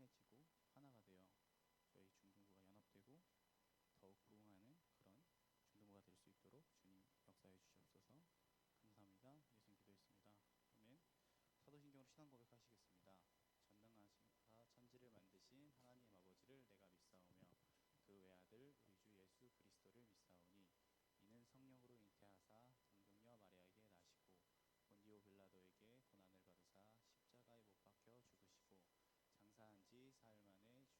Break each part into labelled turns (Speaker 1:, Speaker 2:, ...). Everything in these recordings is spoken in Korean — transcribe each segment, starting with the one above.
Speaker 1: 친해지고 하나가 되어 저희 중등부가 연합되고 더욱 부흥하는 그런 중등부가 될 수 있도록 주님 역사해 주시옵소서. 감사합니다. 예수님 기도했습니다. 아멘. 사도신경으로 신앙 고백하시겠습니다. 전능하시사 천지를 만드신 하나님 아버지를 내가 믿사오며 그 외아들 우리 주 예수 그리스도를 믿사오니 이는 성령으로 잉태하사 동정녀 마리아에게 나시고 본디오 빌라도에게 고난을 받으사 십자가에 못 박혀 죽으시고 장사한 지 사흘 만에 죽은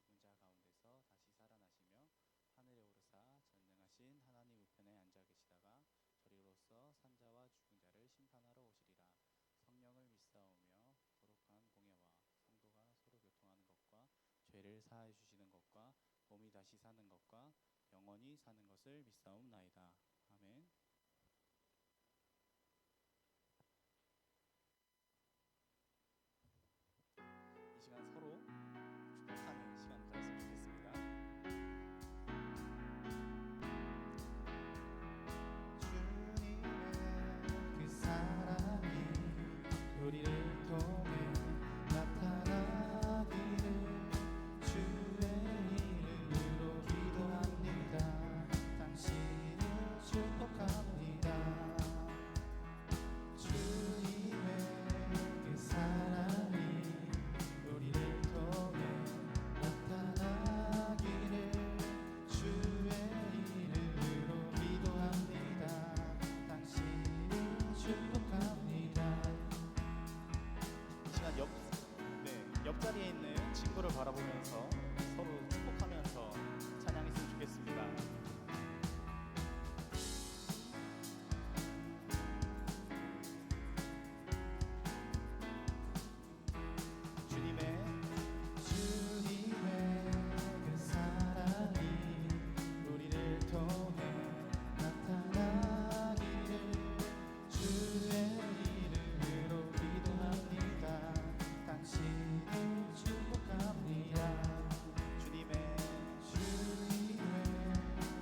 Speaker 1: 자 가운데서 다시 살아나시며 하늘에 오르사 전능하신 하나님 우편에 앉아 계시다가 저리로서 산자와 죽은 자를 심판하러 오시리라. 성령을 믿사오며 거룩한 공예와 성도가 서로 교통하는 것과 죄를 사하여 주시는 것과 몸이 다시 사는 것과 영원히 사는 것을 믿사옵나이다. 아멘. 이 시간 서로 축복하는 시간 가졌으면 좋겠습니다. 주님의 그 사랑이 우리를 통해 나타나기를 주의 이름으로 기도합니다. 당신을 축복합니다. 주님의 그 사랑이 우리를 통해 나타나기를 주의 이름으로 기도합니다. 당신을 축복합니다. 이 시간 옆자리에 있는 친구를 바라보면서 서로 축복하면서 찬양했으면 좋겠습니다. 주님의 그 사랑이 우리를 통해 나타나기를 주의 이름으로 기도합니다. 당신을 축복합니다. 주님의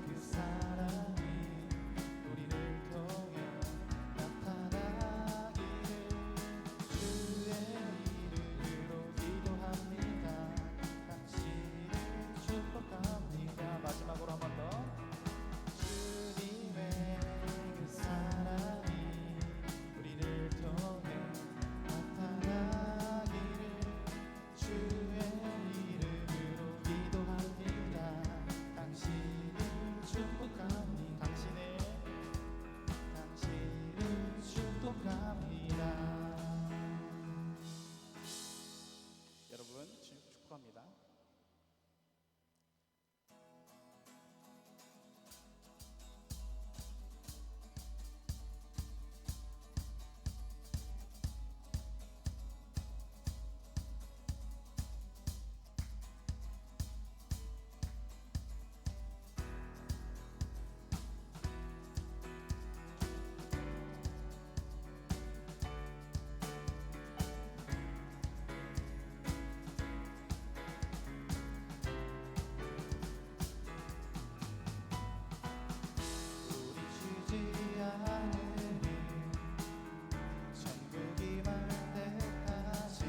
Speaker 1: 그 사랑이 우리를 통해 나타나기를 주의 이름으로 기도합니다. 당신을 축복합니다. 마지막으로 한 번 더. 주님의 그 사랑이 우리를 통해 나타나기를 주의 이름으로 기도합니다. 당신을 축복합니다. 당신을 축복합니다. 여러분 축복합니다. 천국이 말 때까지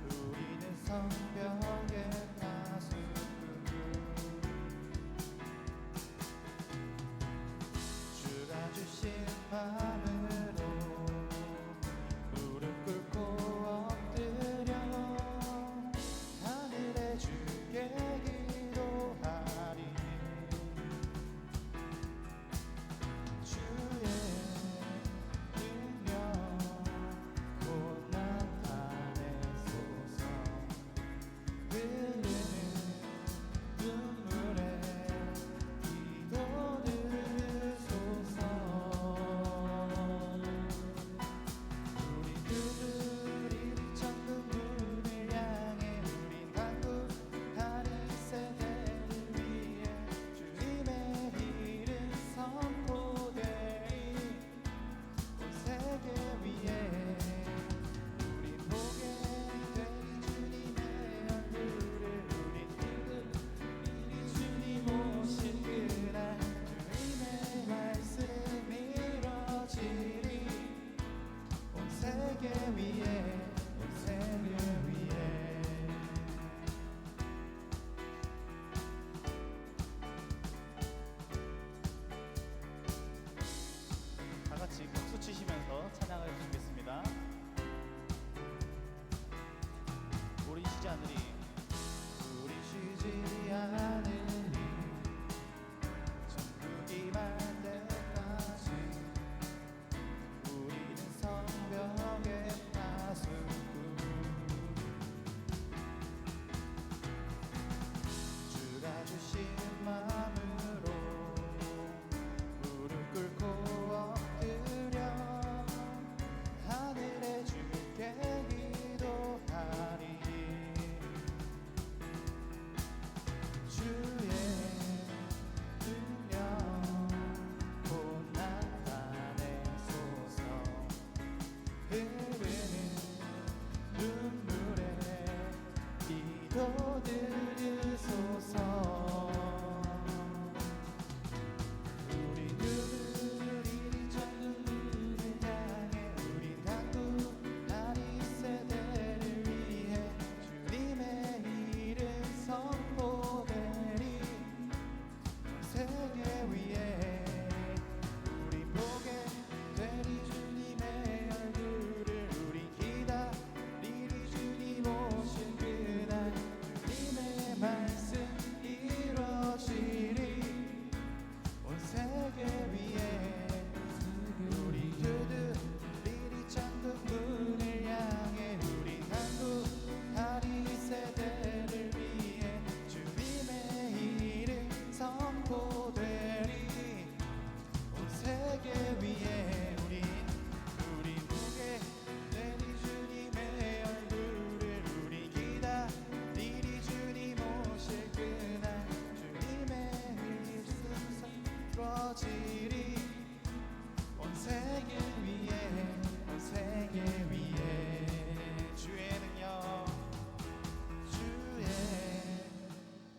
Speaker 1: 우리는 성벽의 가수 주가 주신 마음으로 무릎 꿇고 엎드려 하늘에 주께 기도하리. 올려드리면서 찬양을 드리겠습니다. 우리 쉬지 않으리. 우리 쉬지 않으리. 천국이 말 때까지. 우리는 성벽의 파수꾼. 주가 주신 마음으로 무릎 꿇고 엎드려 하늘의 주께 기도하리. 주의 능력 곧 나타내소서. 흐르는 눈물에 기도 드리소서. 우리 눈물이 젖은 눈을 향해 우린 간구하리. 세대를 위해 주님의 이름 선포되리. 세계 위에 우리 보게 되리. 주님의 얼굴을 우리 기다리리. 주님 오실 그날 주님의 말씀 이루어지리. 온 세계 위에 우리 두드리리. 천국 문을 향해 우리 간구하리. 세대를 위해 주님의 이름 선포되리. 온 세계 위에 우리 보게 되리. 주님의 얼굴을 우리 기다리리. 주님 오실 그날 주님의 말씀 이루어지리. 온 세계 위에 온 세계 위에 주의 능력 주의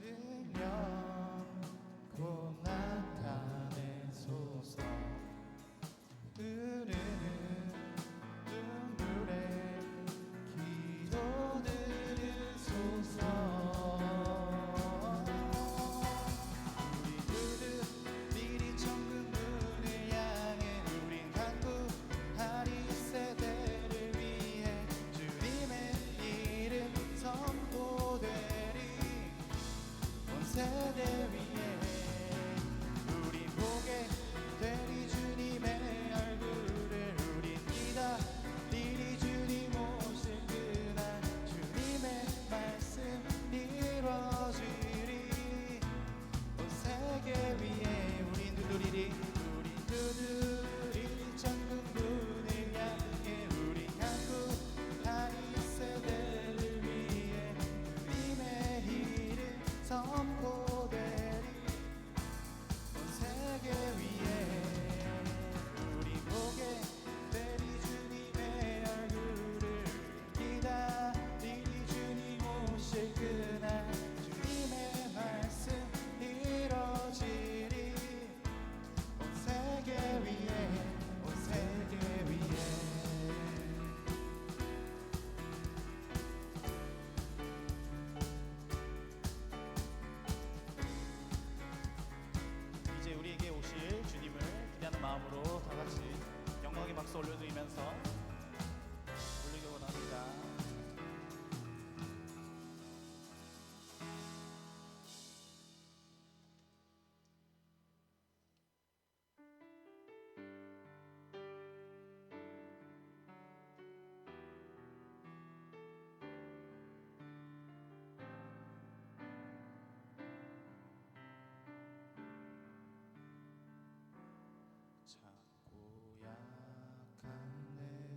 Speaker 1: 능력 곧 나타내소서. 흐르는 눈물에 기도 드리소서. 우리 두드리리. 천국 문을 향해 우린 간구하리. 세대를 위해 주님의 이름 선포되리. 온 세대 위에 우리 보게 되리. 주님의 얼굴을 우린 기다리리. 주님 오실 그날 주님의 말씀 이루어지리. 온 세계 위에 우린 두드리리. 우린 두드리리. 천국 문을 향해 우린 간구하리. 세대를 위해 주님의 이름 선포되리. 온 세계 위에 우리 보게 되리. 주님의 얼굴을 기다리리. 주님 오실 그날 주님의 말씀 이루어지리. 온 세계 위에 온 세계 위에 이제 우리에게 오실 주님을 기대하는 마음으로 다 같이 영광의 박수 올려드리면서 올리기 원합니다. 작고 약한 내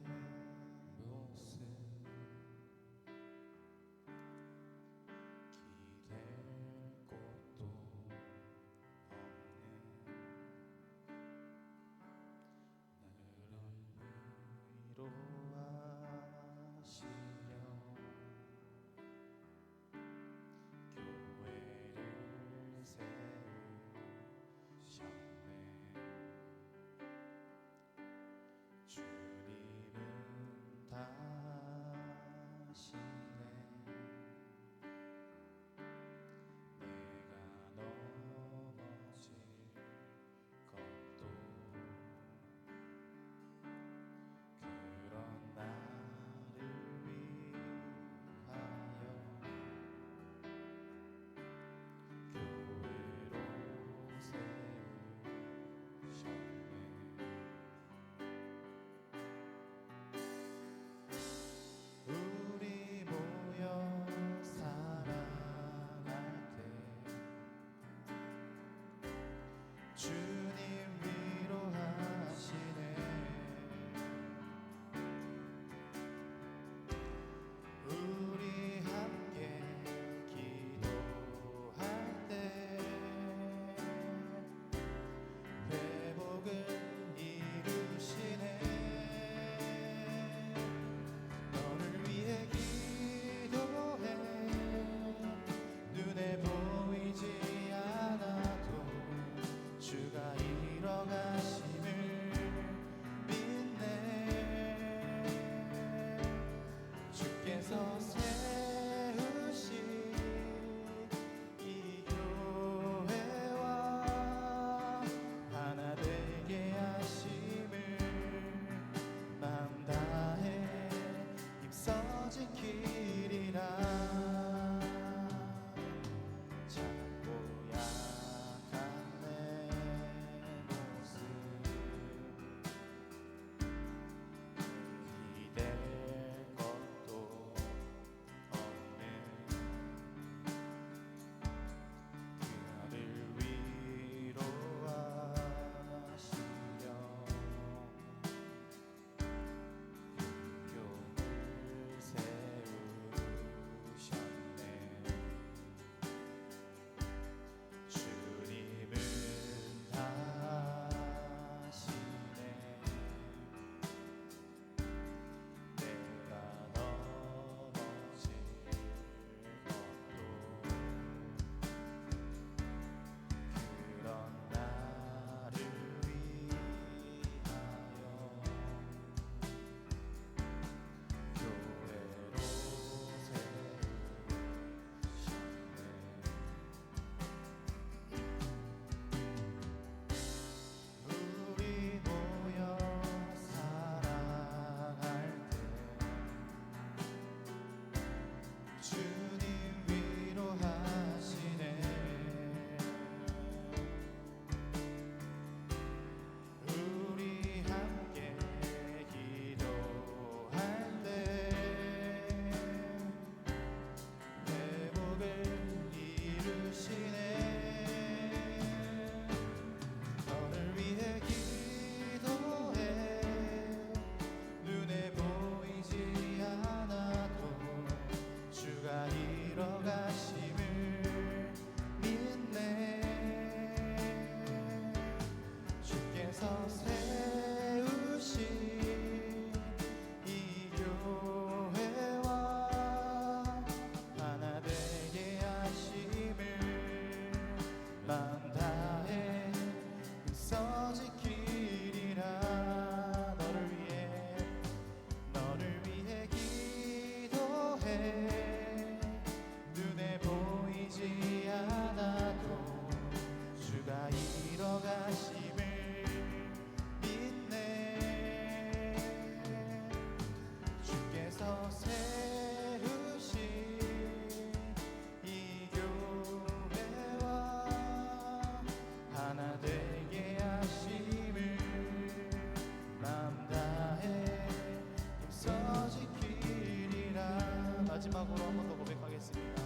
Speaker 1: 마지막으로 한 번 더 고백하겠습니다.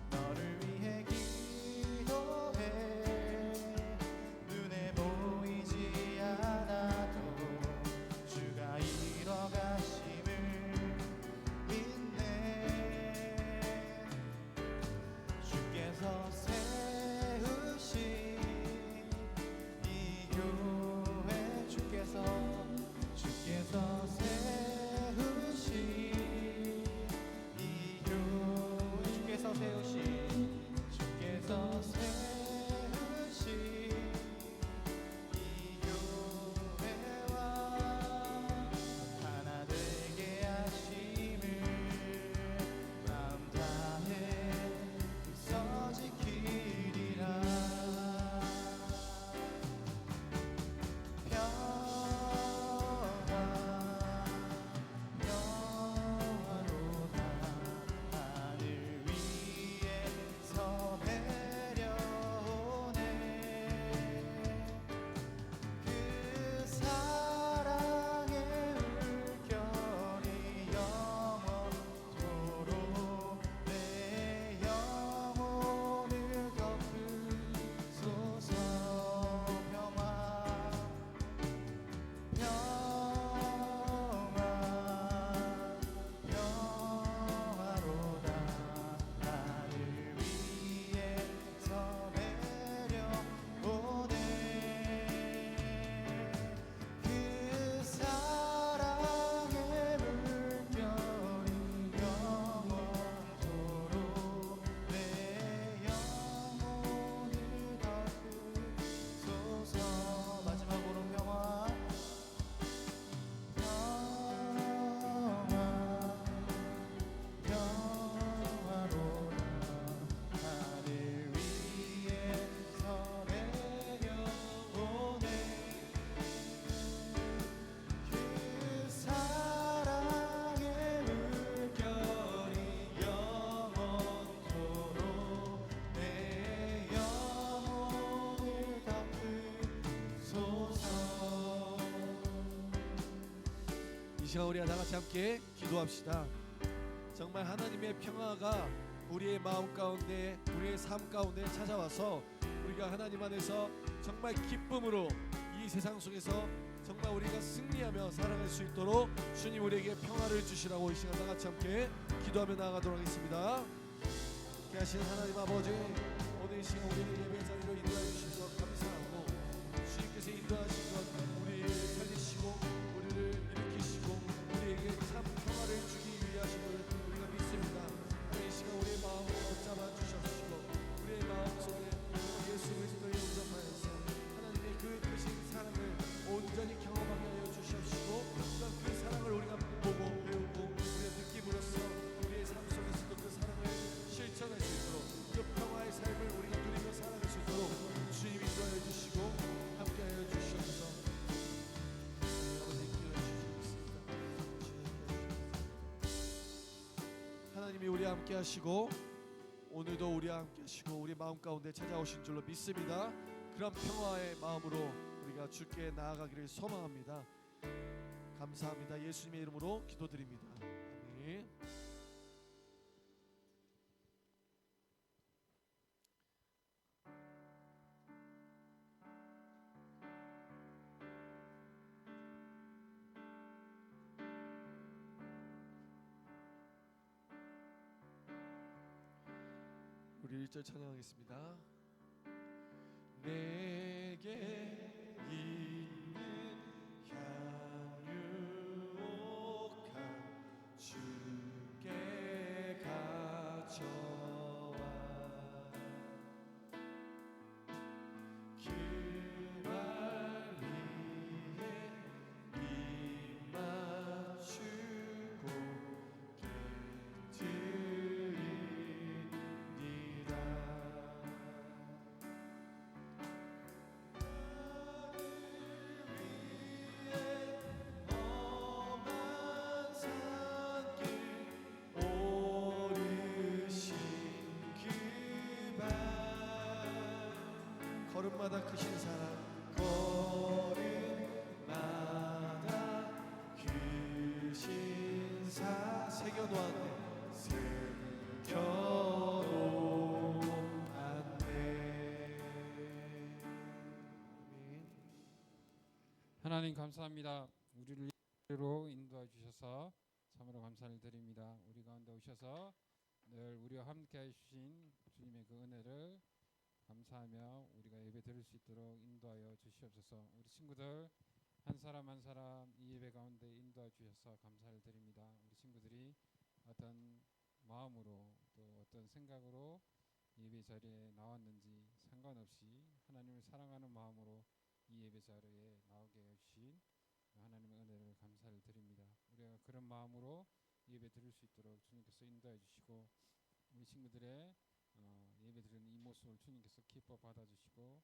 Speaker 1: 너를 위해 기도해. 눈에 보이지 않아도 주가 이뤄가심을 믿네. 주께서 세우신 이 교회, 주께서 세우신 주께서 세우신 이 교회와 하나 되게 하심을 마음 다해 힘써 지키리라. 평안
Speaker 2: 이 시간 우리가 다 같이 함께 기도합시다. 정말 하나님의 평화가 우리의 마음 가운데, 우리의 삶 가운데 찾아와서 우리가 하나님 안에서 정말 기쁨으로 이 세상 속에서 정말 우리가 승리하며 살아갈 수 있도록 주님 우리에게 평화를 주시라고 이 시간 다 같이 함께 기도하며 나아가도록 하겠습니다. 이렇게 하시는 하나님 아버지, 오늘 이 시간 우리를 예배 자리로 인도해 주셔서 감사하고, 주님께서 인도하신 것 우리를 살리시고 우리를 일으키시고 우리에게 참 평화를 주기 위하심을 우리가 믿습니다. 이 시간 우리의 마음을 붙잡아 주셨시고 우리의 마음속에 예수 그리스도를 영접하여서 하나님의 그 크신 사랑을 온전히 경험하게 하여 주시옵시고, 그 사랑을 우리가 보고 배우고 우리가 느낌으로써 우리의 삶 속에서도 그 사랑을 실천할 수 있도록, 그 평화의 삶을 우리가 누리며 살아갈 수 있도록 주님 인도하여 주시고 함께하여 주시옵소서. 하나님이 우리와 함께 하시고 오늘도 우리와 함께 하시고 우리 마음 가운데 찾아오신 줄로 믿습니다. 그런 평화의 마음으로 우리가 주께 나아가기를 소망합니다. 감사합니다. 예수님의 이름으로 기도드립니다. 아멘. 우리 1절 찬양하겠습니다. 내게 있는 향유옥한 주께 가져와 그 발 위에 입 맞추고 깨뜨리니라. 걸음마다 크신 사랑, 걸음마다 크신 사 새겨놓았네, 새겨놓았네.
Speaker 3: 하나님 감사합니다. 우리를 로 인도해 주셔서 참으로 감사를 드립니다. 우리 가운데 오셔서 늘 우리와 함께 해주신 주님의 그 은혜를 감사하며 우리가 예배 드릴 수 있도록 인도하여 주시옵소서. 우리 친구들 한 사람 한 사람 이 예배 가운데 인도해 주셔서 감사를 드립니다. 우리 친구들이 어떤 마음으로 또 어떤 생각으로 예배 자리에 나왔는지 상관없이 하나님을 사랑하는 마음으로 이 예배 자리에 나오게 해주신 하나님의 은혜를 감사를 드립니다. 우리가 그런 마음으로 예배 드릴 수 있도록 주님께서 인도해 주시고, 우리 친구들의 예배 드리는 이 모습을 주님께서 기뻐 받아주시고,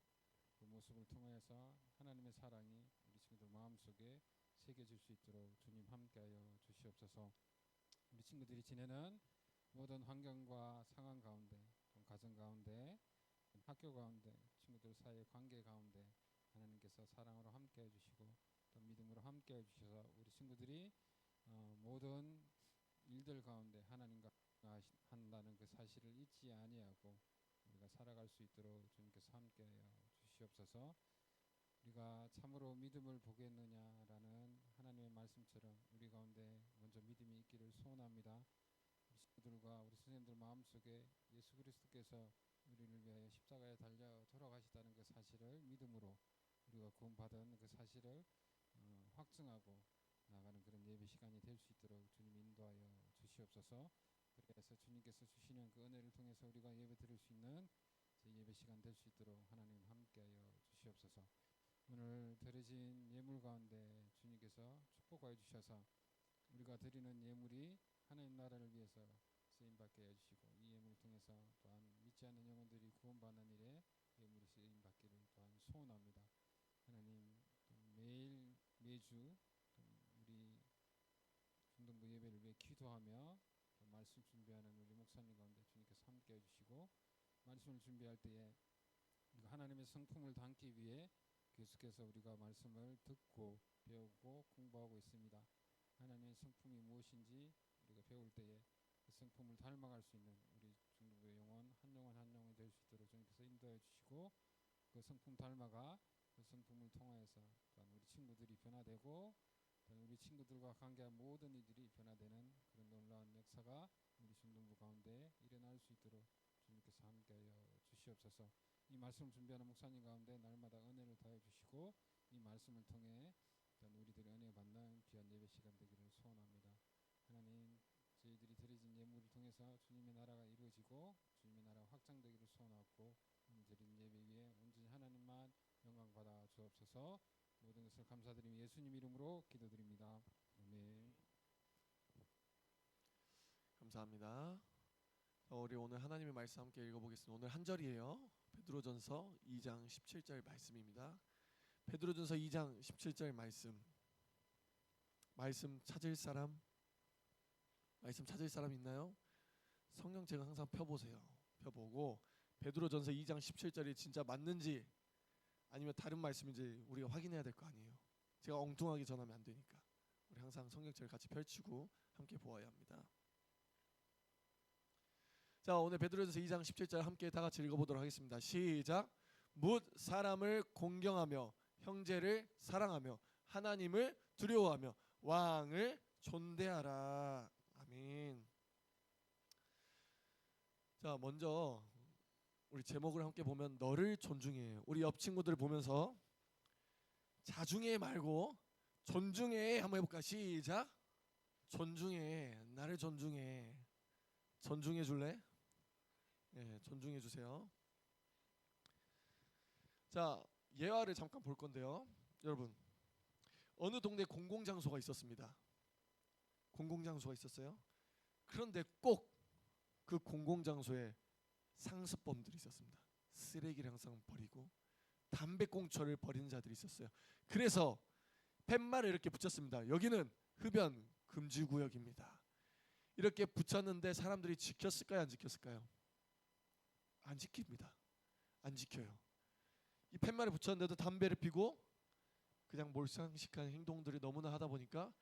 Speaker 3: 그 모습을 통해서 하나님의 사랑이 우리 친구들 마음속에 새겨질 수 있도록 주님 함께하여 주시옵소서. 우리 친구들이 지내는 모든 환경과 상황 가운데, 가정 가운데, 학교 가운데, 친구들 사이의 관계 가운데 하나님께서 사랑으로 함께해 주시고 또 믿음으로 함께해 주셔서 우리 친구들이 모든 일들 가운데 하나님과 한다는 그 사실을 잊지 아니하고 우리가 살아갈 수 있도록 주님께서 함께하여 주시옵소서. 우리가 참으로 믿음을 보겠느냐라는 하나님의 말씀처럼 우리 가운데 먼저 믿음이 있기를 소원합니다. 우리 친구들과 우리 선생님들 마음속에 예수 그리스도께서 우리를 위하여 십자가에 달려 돌아가시다는 그 사실을 믿음으로 우리가 구원받은 그 사실을 확증하고 나가는 그런 예배 시간이 될 수 있도록 주님 인도하여 주시옵소서. 그래서 주님께서 주시는 그 은혜를 통해서 우리가 예배 드릴 수 있는 예배 시간 될 수 있도록 하나님 함께하여 주시옵소서. 오늘 드려진 예물 가운데 주님께서 축복하여 주셔서 우리가 드리는 예물이 하나님 나라를 위해서 쓰임받게 해주시고, 이 예물을 통해서 또한 믿지 않는 영혼들이 구원받는 일에 예물이 쓰임받기를 또한 소원합니다. 하나님 매일 매주 우리 중동부 예배를 위해 기도하며 또 말씀 준비하는 우리 목사님 가운데 주님께서 함께 해주시고, 말씀을 준비할 때에 하나님의 성품을 담기 위해 계속해서 우리가 말씀을 듣고 배우고 공부하고 있습니다. 하나님 하나님의 성품이 무엇인지 우리가 배울 때에 그 성품을 닮아갈 수 있는 우리 중등부의 영혼 한 영혼 한 영혼이 될 수 있도록 주님께서 인도해 주시고 그 성품 닮아가 그 성품을 통하여서 또한 우리 친구들이 변화되고 또한 우리 친구들과 관계한 모든 이들이 변화되는 그런 놀라운 역사가 우리 중등부 가운데 일어날 수 있도록 주님께서 함께하여 주시옵소서. 이 말씀을 준비하는 목사님 가운데 날마다 은혜를 더해 주시고 이 말씀을 통해 또한 우리들이 은혜 받는 귀한 예배 시간 되기를 소원합니다. 하나님, 저희들이 드려진 예물을 통해서 주님의 나라가 이루어지고 주님의 나라가 확장되기를 소원하고 오늘 드린 예배 위에 온전히 하나님만 영광 받아 주옵소서. 모든 것을 감사드리며 예수님 이름으로 기도드립니다. 아멘.
Speaker 2: 감사합니다. 우리 오늘 하나님의 말씀 함께 읽어보겠습니다. 오늘 한 절이에요. 베드로전서 2장 17절 말씀입니다. 베드로전서 2장 17절 말씀 찾을 사람 있나요? 성경 제가 항상 펴보세요. 펴보고 베드로전서 2장 17절이 진짜 맞는지 아니면 다른 말씀인지 우리가 확인해야 될 거 아니에요. 제가 엉뚱하게 전하면 안 되니까 우리 항상 성경책을 같이 펼치고 함께 보아야 합니다. 자, 오늘 베드로전서 2장 17절 함께 다 같이 읽어보도록 하겠습니다. 시작. 묻 사람을 공경하며 형제를 사랑하며 하나님을 두려워하며 왕을 존대하라. 아멘. 자, 먼저 우리 제목을 함께 보면 너를 존중해. 우리 옆 친구들 보면서 자중해 말고 존중해 한번 해볼까? 시작. 존중해. 나를 존중해. 존중해 줄래? 네, 존중해 주세요. 자, 예화를 잠깐 볼 건데요. 여러분, 어느 동네 공공장소가 있었습니다. 공공장소가 있었어요. 그런데 꼭 그 공공장소에 상습범들이 있었습니다. 쓰레기를 항상 버리고 담배꽁초를 버리는 자들이 있었어요. 그래서 팻말을 이렇게 붙였습니다. 여기는 흡연 금지구역입니다. 이렇게 붙였는데 사람들이 지켰을까요? 안 지켰을까요? 안 지킵니다. 안 지켜요. 이 팻말을 붙였는데도 담배를 피고 그냥 몰상식한 행동들이 너무나 하다 보니까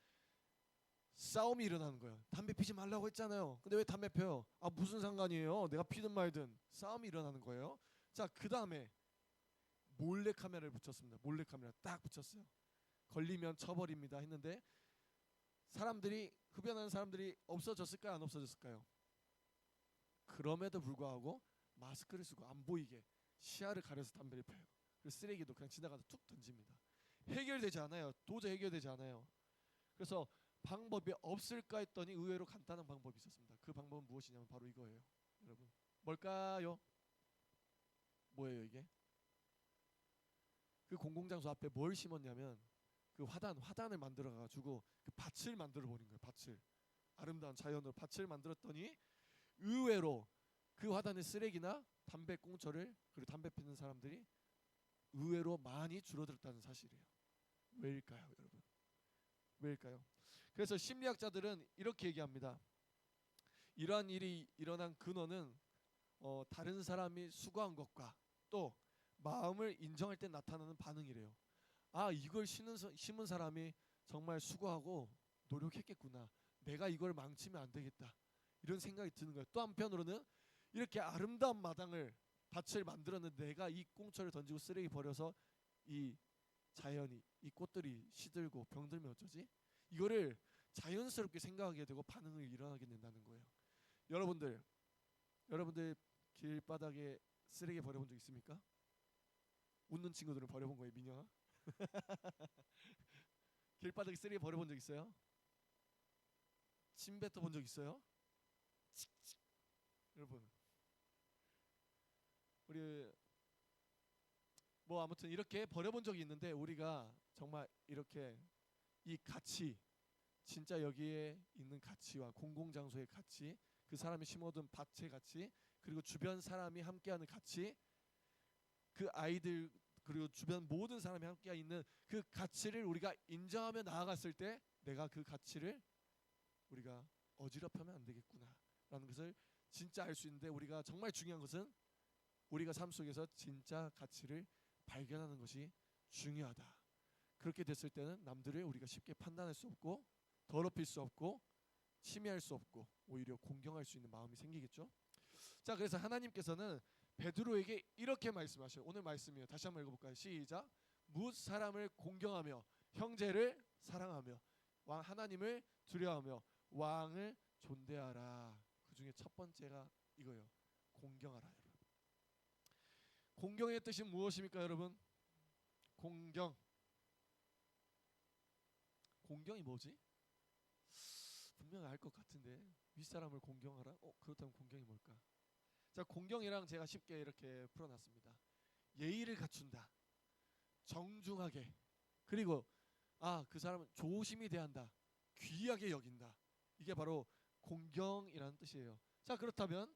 Speaker 2: 싸움이 일어나는 거예요. 담배 피지 말라고 했잖아요. 근데 왜 담배 펴요? 아, 무슨 상관이에요? 내가 피든 말든. 싸움이 일어나는 거예요. 자, 그 다음에 몰래카메라를 붙였습니다. 몰래카메라 딱 붙였어요. 걸리면 처벌입니다 했는데 사람들이 흡연하는 사람들이 없어졌을까요? 안 없어졌을까요? 그럼에도 불구하고 마스크를 쓰고 안 보이게 시야를 가려서 담배를 펴요. 그리고 쓰레기도 그냥 지나가서 툭 던집니다. 해결되지 않아요. 도저히 해결되지 않아요. 그래서 방법이 없을까 했더니 의외로 간단한 방법이 있었습니다. 그 방법은 무엇이냐면 바로 이거예요. 여러분, 뭘까요? 뭐예요 이게? 그 공공장소 앞에 뭘 심었냐면 그 화단을 만들어 가지고 그 밭을 만들어 버린 거예요. 밭을 아름다운 자연으로 밭을 만들었더니 의외로 그 화단의 쓰레기나 담배 꽁초를 그리고 담배 피는 사람들이 의외로 많이 줄어들었다는 사실이에요. 왜일까요, 여러분? 왜일까요? 그래서 심리학자들은 이렇게 얘기합니다. 이러한 일이 일어난 근원은 다른 사람이 수고한 것과 또 마음을 인정할 때 나타나는 반응이래요. 아, 이걸 심은 사람이 정말 수고하고 노력했겠구나. 내가 이걸 망치면 안 되겠다. 이런 생각이 드는 거예요. 또 한편으로는 이렇게 아름다운 마당을 밭을 만들었는데 내가 이 꽁초를 던지고 쓰레기 버려서 이 자연이 이 꽃들이 시들고 병들면 어쩌지? 이거를 자연스럽게 생각하게 되고 반응을 일어나게 된다는 거예요. 여러분들 길바닥에 쓰레기 버려본 적 있습니까? 웃는 친구들은 버려본 거예요. 민영아. 길바닥에 쓰레기 버려본 적 있어요? 침 뱉어본 적 있어요? 여러분, 우리 뭐 아무튼 이렇게 버려본 적이 있는데 우리가 정말 이렇게 이 가치, 진짜 여기에 있는 가치와 공공장소의 가치, 그 사람이 심어둔 밭의 가치, 그리고 주변 사람이 함께하는 가치, 그 아이들 그리고 주변 모든 사람이 함께 있는 그 가치를 우리가 인정하며 나아갔을 때 내가 그 가치를 우리가 어지럽히면 안 되겠구나라는 것을 진짜 알 수 있는데 우리가 정말 중요한 것은 우리가 삶 속에서 진짜 가치를 발견하는 것이 중요하다. 그렇게 됐을 때는 남들을 우리가 쉽게 판단할 수 없고 더럽힐 수 없고 침해할 수 없고 오히려 공경할 수 있는 마음이 생기겠죠. 자, 그래서 하나님께서는 베드로에게 이렇게 말씀하셔요. 오늘 말씀이에요. 다시 한번 읽어볼까요? 시작. 무릇 사람을 공경하며 형제를 사랑하며 왕 하나님을 두려워하며 왕을 존대하라. 그 중에 첫 번째가 이거예요. 공경하라. 여러분. 공경의 뜻이 무엇입니까, 여러분? 공경이 뭐지? 분명히 알 것 같은데 윗사람을 공경하라? 그렇다면 공경이 뭘까? 자, 공경이랑 제가 쉽게 이렇게 풀어놨습니다. 예의를 갖춘다, 정중하게, 그리고 그 사람은 조심히 대한다, 귀하게 여긴다. 이게 바로 공경이라는 뜻이에요. 자, 그렇다면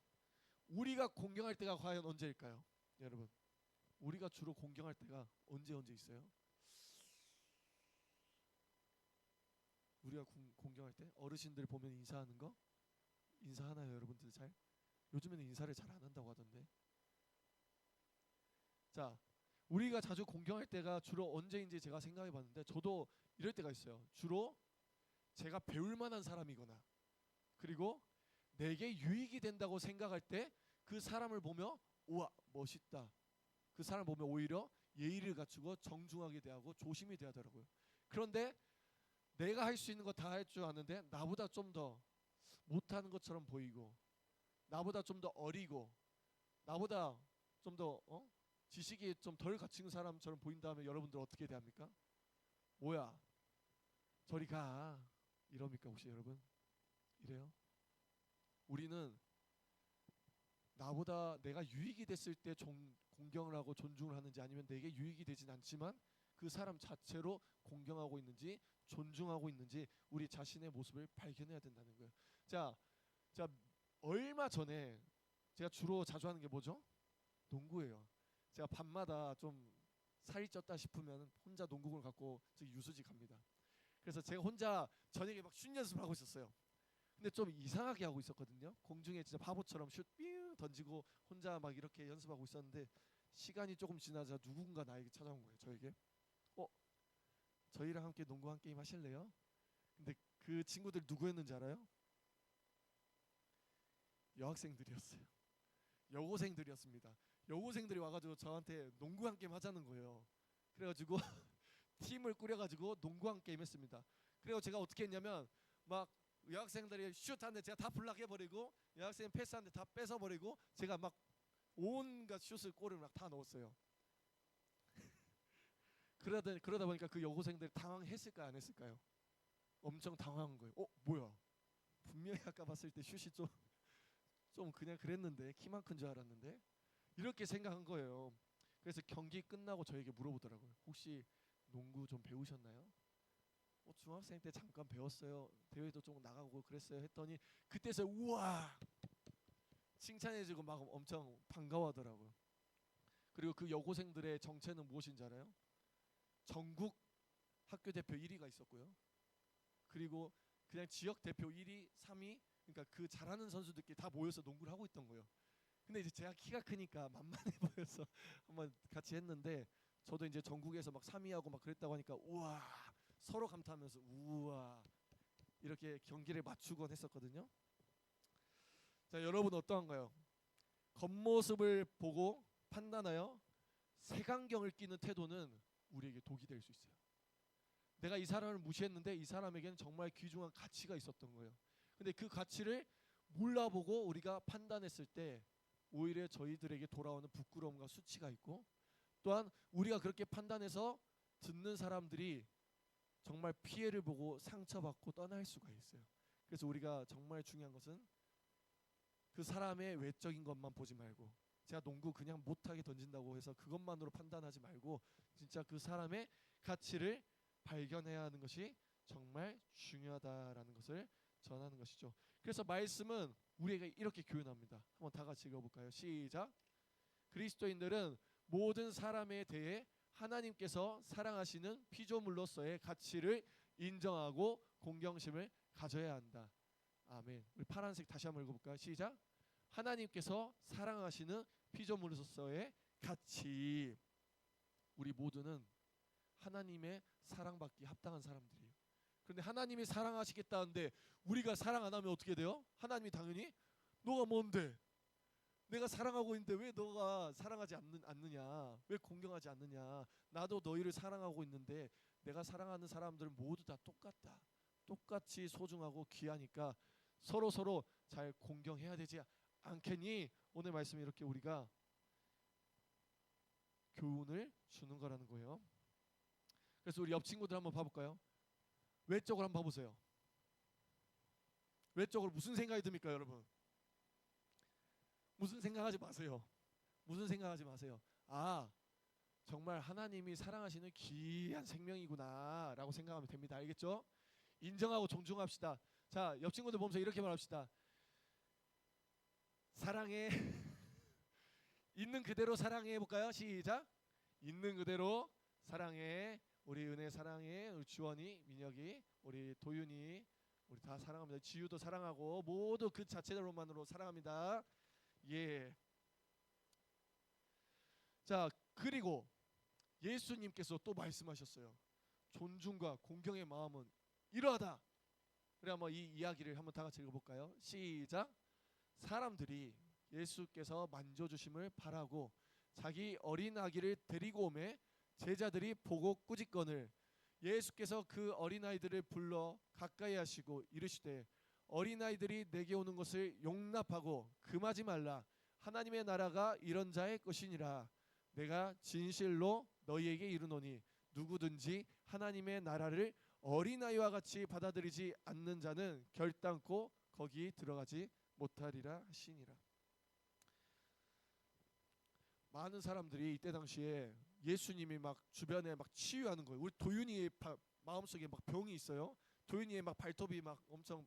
Speaker 2: 우리가 공경할 때가 과연 언제일까요? 여러분, 우리가 주로 공경할 때가 언제 있어요? 우리가 공경할 때 어르신들 보면 인사하는 거 인사하나요, 여러분들 잘? 요즘에는 인사를 잘 안 한다고 하던데. 자, 우리가 자주 공경할 때가 주로 언제인지 제가 생각해 봤는데 저도 이럴 때가 있어요. 주로 제가 배울 만한 사람이거나 그리고 내게 유익이 된다고 생각할 때 그 사람을 보며 우와 멋있다, 그 사람을 보며 오히려 예의를 갖추고 정중하게 대하고 조심히 대하더라고요. 그런데 내가 할 수 있는 거 다 할 줄 아는데 나보다 좀 더 못하는 것처럼 보이고 나보다 좀 더 어리고 나보다 좀 더 지식이 좀 덜 갖춘 사람처럼 보인다면 여러분들 어떻게 대합니까? 뭐야 저리 가 이럽니까 혹시 여러분? 이래요? 우리는 나보다 내가 유익이 됐을 때 공경을 하고 존중을 하는지 아니면 내게 유익이 되진 않지만 그 사람 자체로 공경하고 있는지 존중하고 있는지 우리 자신의 모습을 발견해야 된다는 거예요. 자, 얼마 전에 제가 주로 자주 하는 게 뭐죠? 농구예요. 제가 밤마다 좀 살이 쪘다 싶으면 혼자 농구공을 갖고 저기 유수지 갑니다. 그래서 제가 혼자 저녁에 막 슛 연습을 하고 있었어요. 근데 좀 이상하게 하고 있었거든요. 공중에 진짜 바보처럼 슛 삐 던지고 혼자 막 이렇게 연습하고 있었는데 시간이 조금 지나자 누군가 나에게 찾아온 거예요. 저에게 저희랑 함께 농구 한 게임 하실래요? 근데 그 친구들 누구였는지 알아요? 여학생들이었어요. 여고생들이었습니다. 여고생들이 와가지고 저한테 농구 한 게임 하자는 거예요. 그래가지고 팀을 꾸려가지고 농구 한 게임 했습니다. 그리고 제가 어떻게 했냐면 막 여학생들이 슛하는데 제가 다 블락해버리고 여학생 패스하는데 다 뺏어버리고 제가 막 온갖 슛을 골을 막 다 넣었어요. 그러다 보니까 그 여고생들이 당황했을까요, 안 했을까요? 엄청 당황한 거예요. 뭐야? 분명히 아까 봤을 때 슛이 좀 그냥 그랬는데 키만 큰 줄 알았는데 이렇게 생각한 거예요. 그래서 경기 끝나고 저에게 물어보더라고요. 혹시 농구 좀 배우셨나요? 중학생 때 잠깐 배웠어요. 대회도 좀 나가고 그랬어요. 했더니 그때서 우와 칭찬해주고 막 엄청 반가워하더라고요. 그리고 그 여고생들의 정체는 무엇인지 알아요? 전국 학교 대표 1위가 있었고요. 그리고 그냥 지역 대표 1위, 3위, 그러니까 그 잘하는 선수들끼리 다 모여서 농구를 하고 있던 거예요. 근데 이제 제가 키가 크니까 만만해 보여서 한번 같이 했는데 저도 이제 전국에서 막 3위하고 막 그랬다고 하니까 우와 서로 감탄하면서 우와 이렇게 경기를 맞추곤 했었거든요. 자, 여러분 어떠한가요? 겉모습을 보고 판단하여 색안경을 끼는 태도는 우리에게 독이 될 수 있어요. 내가 이 사람을 무시했는데 이 사람에게는 정말 귀중한 가치가 있었던 거예요. 근데 그 가치를 몰라보고 우리가 판단했을 때 오히려 저희들에게 돌아오는 부끄러움과 수치가 있고 또한 우리가 그렇게 판단해서 듣는 사람들이 정말 피해를 보고 상처받고 떠날 수가 있어요. 그래서 우리가 정말 중요한 것은 그 사람의 외적인 것만 보지 말고 제가 농구 그냥 못하게 던진다고 해서 그것만으로 판단하지 말고 진짜 그 사람의 가치를 발견해야 하는 것이 정말 중요하다라는 것을 전하는 것이죠. 그래서 말씀은 우리에게 이렇게 교훈합니다. 한번 다 같이 읽어볼까요? 시작. 그리스도인들은 모든 사람에 대해 하나님께서 사랑하시는 피조물로서의 가치를 인정하고 공경심을 가져야 한다. 아멘. 우리 파란색 다시 한번 읽어볼까요? 시작. 하나님께서 사랑하시는 피조물로서의 가치. 우리 모두는 하나님의 사랑받기 합당한 사람들이에요. 그런데 하나님이 사랑하시겠다는데 우리가 사랑 안 하면 어떻게 돼요? 하나님이 당연히 너가 뭔데? 내가 사랑하고 있는데 왜 너가 사랑하지 않느냐? 왜 공경하지 않느냐? 나도 너희를 사랑하고 있는데 내가 사랑하는 사람들은 모두 다 똑같다. 똑같이 소중하고 귀하니까 서로 잘 공경해야 되지 않겠니? 오늘 말씀이 이렇게 우리가 교훈을 주는 거라는 거예요. 그래서 우리 옆 친구들 한번 봐볼까요? 외적으로 한번 봐보세요. 외적으로 무슨 생각이 듭니까, 여러분? 무슨 생각하지 마세요. 무슨 생각하지 마세요. 아, 정말 하나님이 사랑하시는 귀한 생명이구나라고 생각하면 됩니다. 알겠죠? 인정하고 존중합시다. 자, 옆 친구들 보면서 이렇게 말합시다. 사랑해. 있는 그대로 사랑해 볼까요? 시작. 있는 그대로 사랑해. 우리 은혜 사랑해. 우리 주원이, 민혁이, 우리 도윤이, 우리 다 사랑합니다. 지유도 사랑하고 모두 그 자체로만으로 사랑합니다. 예. 자, 그리고 예수님께서 또 말씀하셨어요. 존중과 공경의 마음은 이러하다. 그래 한번 이 이야기를 한번 다 같이 읽어볼까요? 시작. 사람들이 예수께서 만져주심을 바라고 자기 어린 아기를 데리고 오매 제자들이 보고 꾸짖거늘 예수께서 그 어린아이들을 불러 가까이 하시고 이르시되 어린아이들이 내게 오는 것을 용납하고 금하지 말라. 하나님의 나라가 이런 자의 것이니라. 내가 진실로 너희에게 이르노니 누구든지 하나님의 나라를 어린아이와 같이 받아들이지 않는 자는 결단코 거기 들어가지 못하리라 하시니라. 많은 사람들이 이때 당시에 예수님이 막 주변에 막 치유하는 거예요. 우리 도윤이의 마음속에 막 병이 있어요. 도윤이의 막 발톱이 막 엄청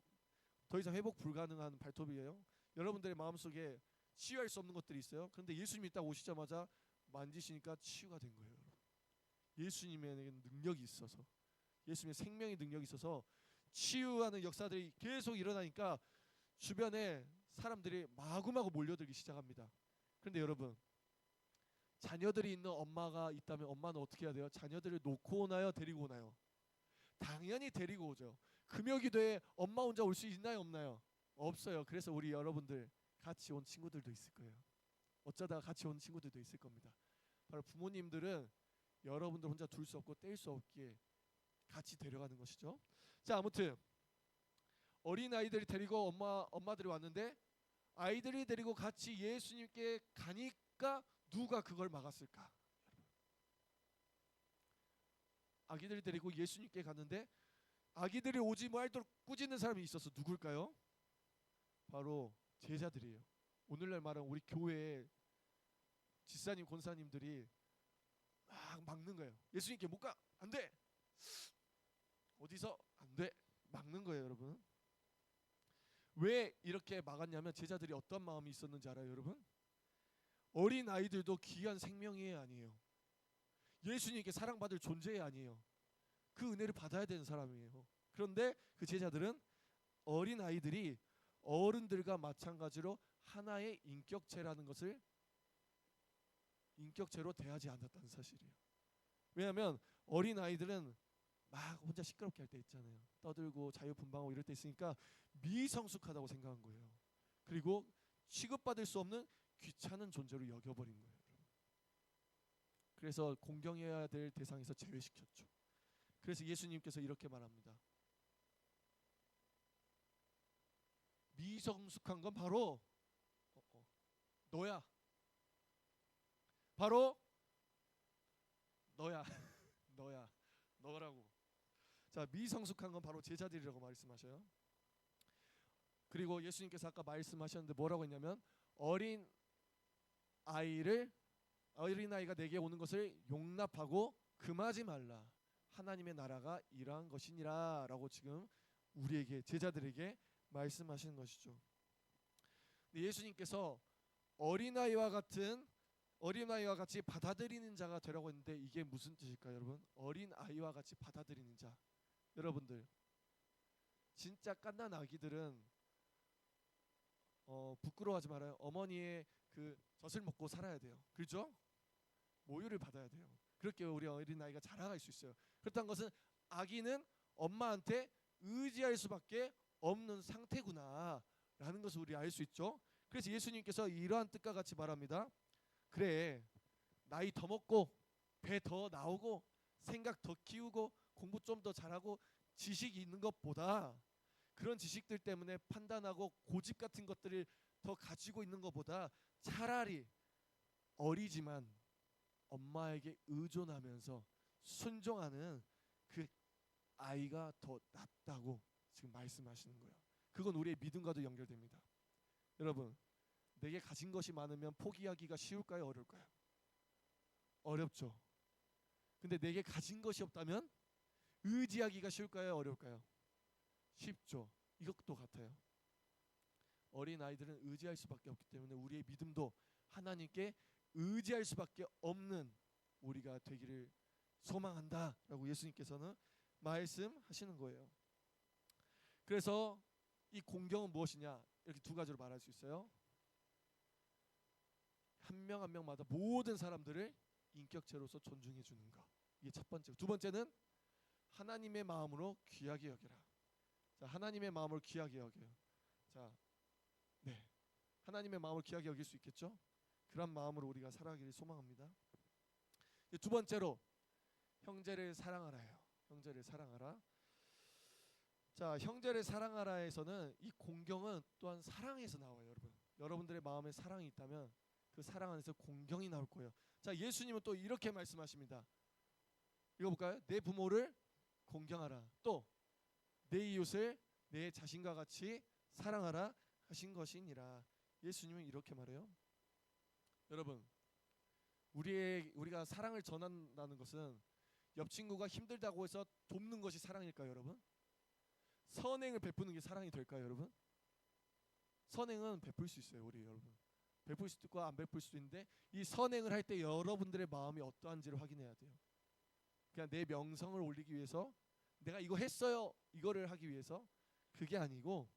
Speaker 2: 더 이상 회복 불가능한 발톱이에요. 여러분들의 마음속에 치유할 수 없는 것들이 있어요. 그런데 예수님이 딱 오시자마자 만지시니까 치유가 된 거예요. 예수님에게는 능력이 있어서, 예수님의 생명의 능력이 있어서 치유하는 역사들이 계속 일어나니까 주변에 사람들이 마구마구 몰려들기 시작합니다. 그런데 여러분, 자녀들이 있는 엄마가 있다면 엄마는 어떻게 해야 돼요? 자녀들을 놓고 오나요? 데리고 오나요? 당연히 데리고 오죠. 금요기도에 엄마 혼자 올 수 있나요? 없나요? 없어요. 그래서 우리 여러분들 같이 온 친구들도 있을 거예요. 어쩌다가 같이 온 친구들도 있을 겁니다. 바로 부모님들은 여러분들 혼자 둘 수 없고 뗄 수 없기에 같이 데려가는 것이죠. 자, 아무튼 어린 아이들이 데리고 엄마들이 왔는데 아이들이 데리고 같이 예수님께 가니까 누가 그걸 막았을까? 아기들이 데리고 예수님께 갔는데 아기들이 오지 말도록 꾸짖는 사람이 있어서 누굴까요? 바로 제자들이에요. 오늘날 말하면 우리 교회에 지사님, 권사님들이 막 막는 거예요. 예수님께 못 가, 안 돼. 어디서 안 돼, 막는 거예요, 여러분. 왜 이렇게 막았냐면 제자들이 어떤 마음이 있었는지 알아요, 여러분? 어린 아이들도 귀한 생명이 아니에요. 예수님께 사랑받을 존재 아니에요. 그 은혜를 받아야 되는 사람이에요. 그런데 그 제자들은 어린 아이들이 어른들과 마찬가지로 하나의 인격체라는 것을 인격체로 대하지 않았다는 사실이에요. 왜냐하면 어린 아이들은 막 혼자 시끄럽게 할 때 있잖아요. 떠들고 자유분방하고 이럴 때 있으니까 미성숙하다고 생각한 거예요. 그리고 취급받을 수 없는 귀찮은 존재로 여겨버린 거예요. 그래서 공경해야 될 대상에서 제외시켰죠. 그래서 예수님께서 이렇게 말합니다. 미성숙한 건 바로 너야. 바로 너야. 너야. 너라고. 자, 미성숙한 건 바로 제자들이라고 말씀하셔요. 그리고 예수님께서 아까 말씀하셨는데 뭐라고 했냐면 어린아이가 내게 오는 것을 용납하고 금하지 말라. 하나님의 나라가 이러한 것이니라 라고 지금 우리에게, 제자들에게 말씀하시는 것이죠. 예수님께서 어린아이와 같이 받아들이는 자가 되라고 했는데 이게 무슨 뜻일까요, 여러분? 어린아이와 같이 받아들이는 자. 여러분들 진짜 갓난 아기들은 부끄러워하지 말아요. 어머니의 그 젖을 먹고 살아야 돼요. 그렇죠? 모유를 받아야 돼요. 그렇게 우리 어린아이가 자라갈 수 있어요. 그렇다는 것은 아기는 엄마한테 의지할 수밖에 없는 상태구나라는 것을 우리 알 수 있죠. 그래서 예수님께서 이러한 뜻과 같이 말합니다. 그래, 나이 더 먹고 배 더 나오고 생각 더 키우고 공부 좀 더 잘하고 지식이 있는 것보다, 그런 지식들 때문에 판단하고 고집 같은 것들을 더 가지고 있는 것보다 차라리 어리지만 엄마에게 의존하면서 순종하는 그 아이가 더 낫다고 지금 말씀하시는 거예요. 그건 우리의 믿음과도 연결됩니다. 여러분, 내게 가진 것이 많으면 포기하기가 쉬울까요, 어려울까요? 어렵죠. 근데 내게 가진 것이 없다면 의지하기가 쉬울까요, 어려울까요? 쉽죠. 이것도 같아요. 어린 아이들은 의지할 수밖에 없기 때문에 우리의 믿음도 하나님께 의지할 수밖에 없는 우리가 되기를 소망한다라고 예수님께서는 말씀하시는 거예요. 그래서 이 공경은 무엇이냐, 이렇게 두 가지로 말할 수 있어요. 한 명 한 명마다 모든 사람들을 인격체로서 존중해 주는 것, 이게 첫 번째. 두 번째는 하나님의 마음으로 귀하게 여겨라. 자, 하나님의 마음을 귀하게 여겨요. 자, 네, 하나님의 마음을 귀하게 여길 수 있겠죠? 그런 마음으로 우리가 살아가기를 소망합니다. 두 번째로 형제를 사랑하라예요. 형제를 사랑하라. 자, 형제를 사랑하라에서는 이 공경은 또한 사랑에서 나와요, 여러분. 여러분들의 마음에 사랑이 있다면 그 사랑 안에서 공경이 나올 거예요. 자, 예수님은 또 이렇게 말씀하십니다. 읽어볼까요? 내 부모를 공경하라. 또 내 이웃을 내 자신과 같이 사랑하라 하신 것이니라. 예수님은 이렇게 말해요. 여러분, 우리가 사랑을 전한다는 것은 옆 친구가 힘들다고 해서 돕는 것이 사랑일까요, 여러분? 선행을 베푸는 게 사랑이 될까요, 여러분? 선행은 베풀 수 있어요, 우리 여러분. 베풀 수도 있고 안 베풀 수도 있는데, 이 선행을 할 때 여러분들의 마음이 어떠한지를 확인해야 돼요. 그냥 내 명성을 올리기 위해서 내가 이거 했어요, 이거를 하기 위해서, 그게 아니고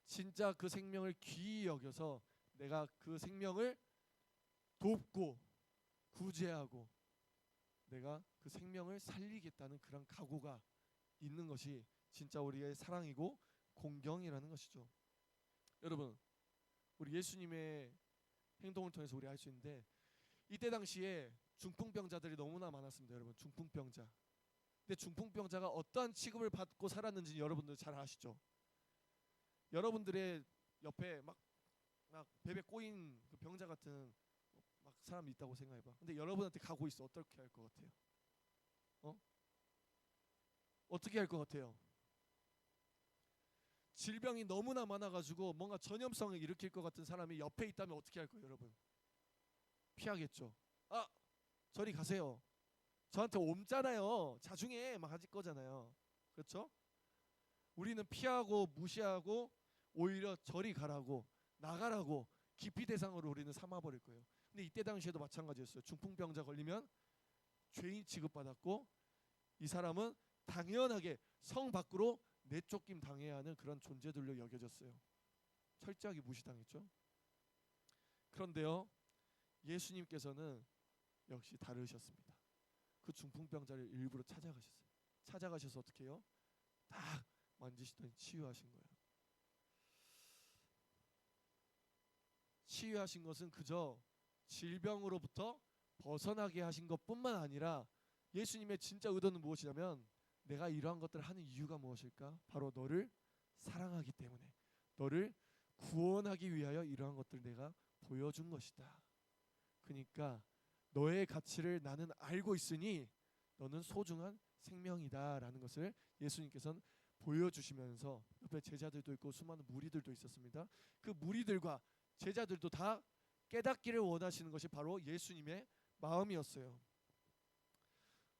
Speaker 2: 진짜 그 생명을 귀히 여겨서 내가 그 생명을 돕고 구제하고 내가 그 생명을 살리겠다는 그런 각오가 있는 것이 진짜 우리의 사랑이고 공경이라는 것이죠. 여러분, 우리 예수님의 행동을 통해서 우리 알 수 있는데, 이때 당시에 중풍병자들이 너무나 많았습니다, 여러분. 중풍병자. 근데 중풍병자가 어떠한 취급을 받고 살았는지 여러분들 잘 아시죠? 여러분들의 옆에 막 베베 꼬인 그 병자 같은 막 사람이 있다고 생각해봐. 근데 여러분한테 가고 있어. 어떻게 할 것 같아요? 어떻게 할 것 같아요? 질병이 너무나 많아가지고 뭔가 전염성을 일으킬 것 같은 사람이 옆에 있다면 어떻게 할 거예요, 여러분? 피하겠죠. 아, 저리 가세요. 저한테 옮잖아요. 자중해 막 하실 거잖아요. 그렇죠? 우리는 피하고 무시하고 오히려 저리 가라고, 나가라고 기피 대상으로 우리는 삼아버릴 거예요. 근데 이때 당시에도 마찬가지였어요. 중풍병자 걸리면 죄인 취급받았고, 이 사람은 당연하게 성 밖으로 내쫓김 당해야 하는 그런 존재들로 여겨졌어요. 철저하게 무시당했죠. 그런데요, 예수님께서는 역시 다르셨습니다. 그 중풍병자를 일부러 찾아가셨어요. 찾아가셔서 어떻게 해요? 딱 만지시더니 치유하신 거예요. 치유하신 것은 그저 질병으로부터 벗어나게 하신 것뿐만 아니라, 예수님의 진짜 의도는 무엇이냐면, 내가 이러한 것들을 하는 이유가 무엇일까? 바로 너를 사랑하기 때문에, 너를 구원하기 위하여 이러한 것들을 내가 보여준 것이다. 그러니까 너의 가치를 나는 알고 있으니 너는 소중한 생명이다라는 것을 예수님께서는 보여주시면서, 옆에 제자들도 있고 수많은 무리들도 있었습니다. 그 무리들과 제자들도 다 깨닫기를 원하시는 것이 바로 예수님의 마음이었어요.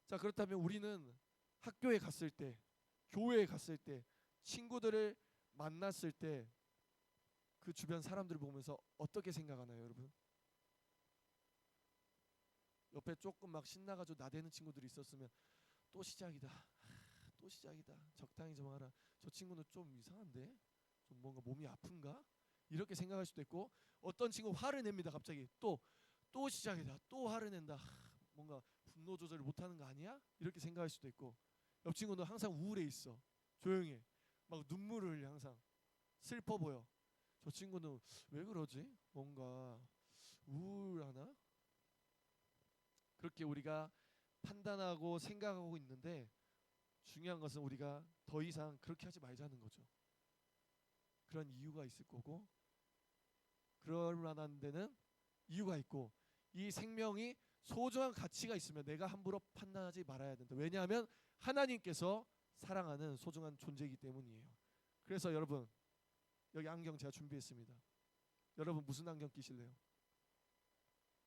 Speaker 2: 자, 그렇다면 우리는 학교에 갔을 때, 교회에 갔을 때, 친구들을 만났을 때 그 주변 사람들을 보면서 어떻게 생각하나요, 여러분? 옆에 조금 막 신나가지고 나대는 친구들이 있었으면 또 시작이다, 또 시작이다, 적당히 좀 하라, 저 친구는 좀 이상한데, 좀 뭔가 몸이 아픈가? 이렇게 생각할 수도 있고, 어떤 친구 화를 냅니다. 갑자기 또 시작이다, 또 화를 낸다, 뭔가 분노 조절을 못하는 거 아니야? 이렇게 생각할 수도 있고, 옆 친구는 항상 우울해 있어. 조용해. 막 눈물을 흘려 항상. 슬퍼 보여. 저 친구는 왜 그러지? 뭔가 우울하나? 그렇게 우리가 판단하고 생각하고 있는데 중요한 것은 우리가 더 이상 그렇게 하지 말자는 거죠. 그런 이유가 있을 거고 그럴 만한 데는 이유가 있고 이 생명이 소중한 가치가 있으면 내가 함부로 판단하지 말아야 된다. 왜냐하면 하나님께서 사랑하는 소중한 존재이기 때문이에요. 그래서 여러분 여기 안경 제가 준비했습니다. 여러분 무슨 안경 끼실래요?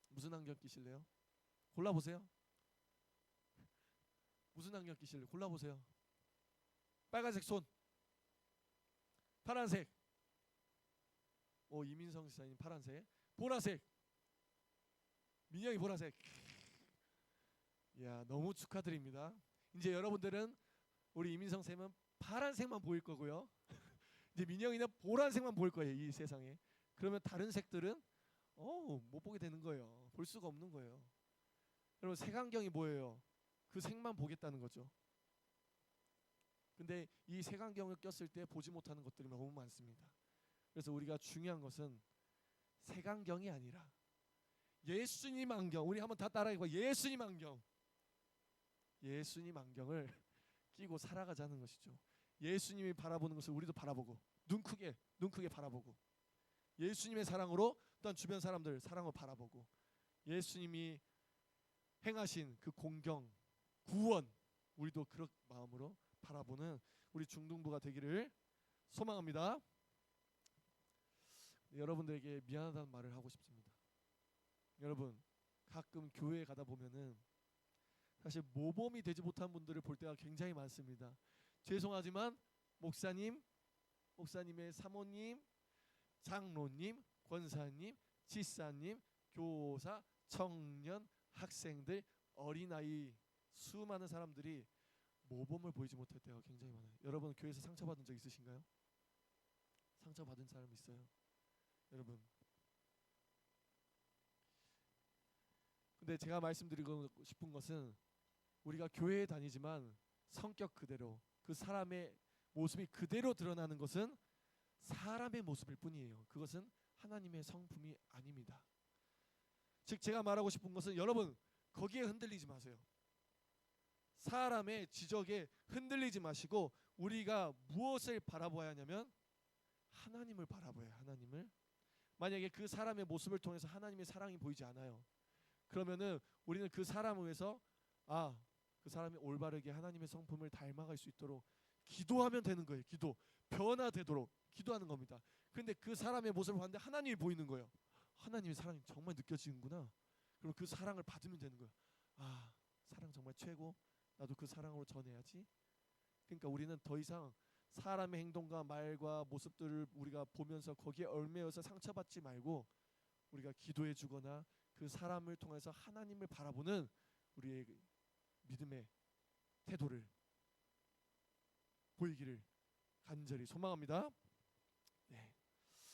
Speaker 2: 무슨 안경 끼실래요? 골라보세요. 무슨 안경 끼실래요? 골라보세요. 빨간색 손, 파란색, 오 이민성 지사님 파란색, 보라색, 민영이 보라색. 이야 너무 축하드립니다. 이제 여러분들은 우리 이민성 쌤은 파란색만 보일 거고요. 이제 민영이는 보라색만 보일 거예요 이 세상에. 그러면 다른 색들은 못 보게 되는 거예요. 볼 수가 없는 거예요. 여러분 색안경이 뭐예요? 그 색만 보겠다는 거죠. 근데 이 색안경을 꼈을 때 보지 못하는 것들이 너무 많습니다. 그래서 우리가 중요한 것은 색안경이 아니라 예수님 안경. 우리 한번 다 따라해봐. 예수님 안경. 예수님 안경을 끼고 살아가자는 것이죠. 예수님이 바라보는 것을 우리도 바라보고 눈 크게 바라보고 예수님의 사랑으로 또한 주변 사람들 사랑을 바라보고 예수님이 행하신 그 공경 구원 우리도 그런 마음으로 바라보는 우리 중등부가 되기를 소망합니다. 여러분들에게 미안하다는 말을 하고 싶습니다. 여러분 가끔 교회에 가다 보면은 사실 모범이 되지 못한 분들을 볼 때가 굉장히 많습니다. 죄송하지만 목사님의 사모님, 장로님, 권사님, 지사님, 교사, 청년, 학생들, 어린아이 수많은 사람들이 모범을 보이지 못할 때가 굉장히 많아요. 여러분 교회에서 상처받은 적 있으신가요? 상처받은 사람 있어요? 여러분 근데 제가 말씀드리고 싶은 것은 우리가 교회에 다니지만 성격 그대로 그 사람의 모습이 그대로 드러나는 것은 사람의 모습일 뿐이에요. 그것은 하나님의 성품이 아닙니다. 즉 제가 말하고 싶은 것은 여러분 거기에 흔들리지 마세요. 사람의 지적에 흔들리지 마시고 우리가 무엇을 바라봐야 하냐면 하나님을 바라봐야 해요. 하나님을. 만약에 그 사람의 모습을 통해서 하나님의 사랑이 보이지 않아요. 그러면은 우리는 그 사람을 위해서 그 사람이 올바르게 하나님의 성품을 닮아갈 수 있도록 기도하면 되는 거예요. 기도 변화되도록 기도하는 겁니다. 그런데 그 사람의 모습을 봤는데 하나님이 보이는 거예요. 하나님의 사랑이 정말 느껴지는구나. 그럼 그 사랑을 받으면 되는 거예요. 사랑 정말 최고. 나도 그 사랑으로 전해야지. 그러니까 우리는 더 이상 사람의 행동과 말과 모습들을 우리가 보면서 거기에 얽매여서 상처받지 말고 우리가 기도해 주거나 그 사람을 통해서 하나님을 바라보는 우리의 믿음의 태도를 보이기를 간절히 소망합니다. 네.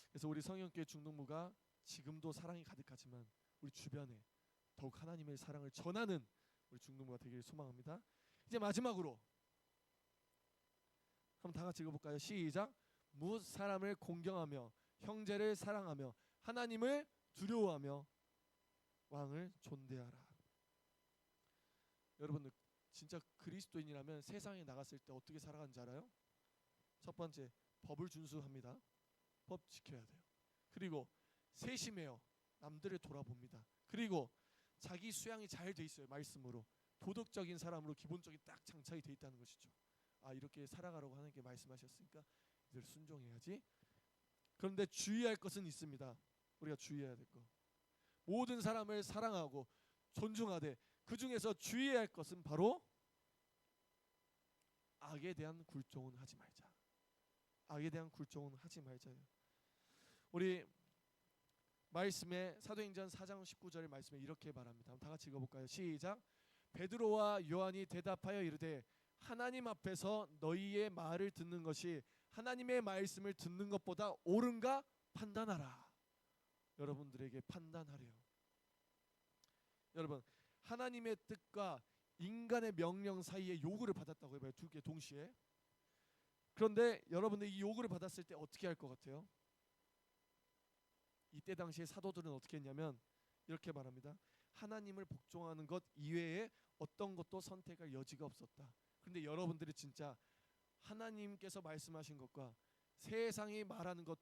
Speaker 2: 그래서 우리 성령교회 중등부가 지금도 사랑이 가득하지만 우리 주변에 더욱 하나님의 사랑을 전하는 우리 중등부가 되기를 소망합니다. 이제 마지막으로 한번 다 같이 읽어볼까요? 시작. 무엇 사람을 공경하며 형제를 사랑하며 하나님을 두려워하며 왕을 존대하라. 여러분 진짜 그리스도인이라면 세상에 나갔을 때 어떻게 살아가는지 알아요? 첫 번째 법을 준수합니다. 법 지켜야 돼요. 그리고 세심해요. 남들을 돌아봅니다. 그리고 자기 수양이 잘 돼 있어요. 말씀으로 도덕적인 사람으로 기본적인 딱 장착이 돼 있다는 것이죠. 이렇게 살아가라고 하나님께 말씀하셨으니까 이들 순종해야지. 그런데 주의할 것은 있습니다. 우리가 주의해야 될 것. 모든 사람을 사랑하고 존중하되 그 중에서 주의해야 할 것은 바로 악에 대한 굴종은 하지 말자. 악에 대한 굴종은 하지 말자요. 우리 말씀에 사도행전 4장 19절의 말씀에 이렇게 말합니다. 다 같이 읽어볼까요? 시작. 베드로와 요한이 대답하여 이르되 하나님 앞에서 너희의 말을 듣는 것이 하나님의 말씀을 듣는 것보다 옳은가 판단하라. 여러분들에게 판단하래요. 여러분 하나님의 뜻과 인간의 명령 사이에 요구를 받았다고 해봐요. 두 개 동시에. 그런데 여러분들 이 요구를 받았을 때 어떻게 할 것 같아요? 이때 당시에 사도들은 어떻게 했냐면 이렇게 말합니다. 하나님을 복종하는 것 이외에 어떤 것도 선택할 여지가 없었다. 그런데 여러분들이 진짜 하나님께서 말씀하신 것과 세상이 말하는 것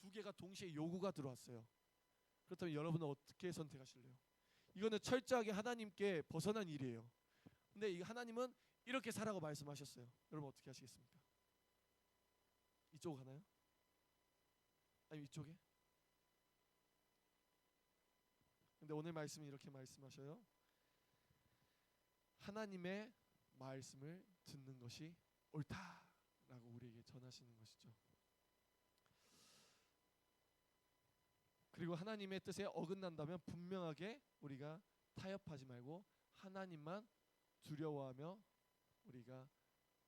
Speaker 2: 두 개가 동시에 요구가 들어왔어요. 그렇다면 여러분은 어떻게 선택하실래요? 이거는 철저하게 하나님께 벗어난 일이에요. 근데 이 하나님은 이렇게 살라고 말씀하셨어요. 여러분 어떻게 하시겠습니까? 이쪽 가나요? 아니면 이쪽에? 근데 오늘 말씀은 이렇게 말씀하셔요. 하나님의 말씀을 듣는 것이 옳다라고 우리에게 전하시는 것이죠. 그리고 하나님의 뜻에 어긋난다면 분명하게 우리가 타협하지 말고 하나님만 두려워하며 우리가